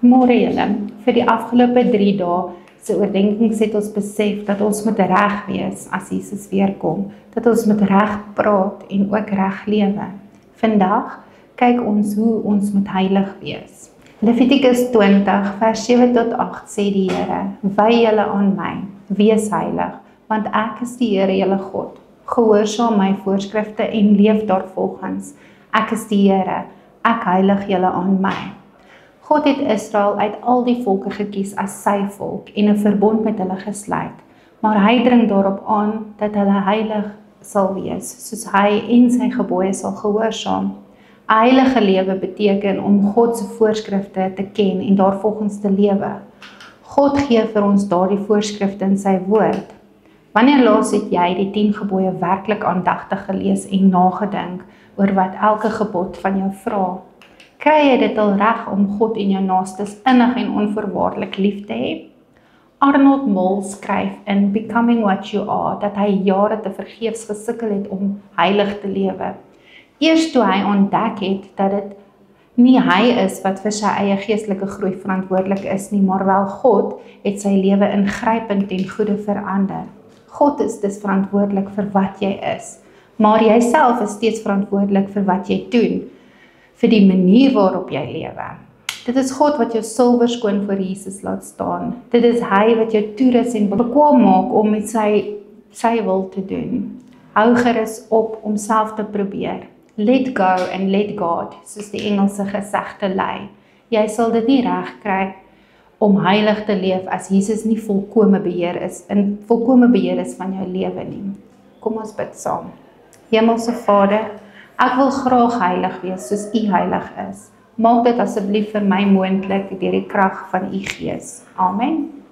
Môre julle, vir die afgelope 3 dae se oordenkings het ons besef dat ons moet reg wees as Jesus weer kom, dat ons moet reg praat en ook reg lewe. Vandag kyk ons hoe ons moet heilig wees. Levitikus 20 vers 7 tot 8 sê die Here, wy julle aan my, wees heilig, want ek is die Here julle God. Gehoorsaam my voorskrifte en leef daarvolgens. Ek is die Here, ek heilig julle aan my. God het Israel uit al die volke gekies as sy volk en 'n verbond met hulle gesluit, maar hy dring daarop aan dat hulle heilig sal wees, soos hy en sy gebooie sal gehoorsaam. 'n Heilige lewe beteken om God se voorskrifte te ken en daarvolgens te lewe. God gee vir ons daardie voorskrifte in sy woord. Wanneer laas het jy die 10 gebooie werklik aandagtig gelees en nagedink oor wat elke gebod van jou vra? Kry jy dit al reg om God en jou naastes innig en onvoorwaardelik lief te hê? Arnold Mol skryf in Becoming What You Are dat hy jare te vergeefs gesukkel het om heilig te lewe. Eers toe hy ontdek het dat dit nie hy is wat vir sy eie geestelike groei verantwoordelik is nie, maar wel God, het sy lewe ingrypend ten goeie verander. God is dus verantwoordelik vir wat jy is, maar jy self is steeds verantwoordelik vir wat jy doen, vir die manier waarop jy lewe. Dit is God wat jou silwer skoon voor Jesus laat staan. Dit is hy wat jou toerus en bekwaam maak om met sy wil te doen. Hou gerus op om self te probeer. Let go and let God, soos die Engelse gesegde lei. Jy sal dit nie reg kry om heilig te leef as Jesus nie volkome beheer is van jou lewe nie. Kom ons bid saam. Hemelse Vader, ek wil graag heilig wees soos U heilig is. Maak dit asseblief vir my moontlik deur die krag van U Gees. Amen.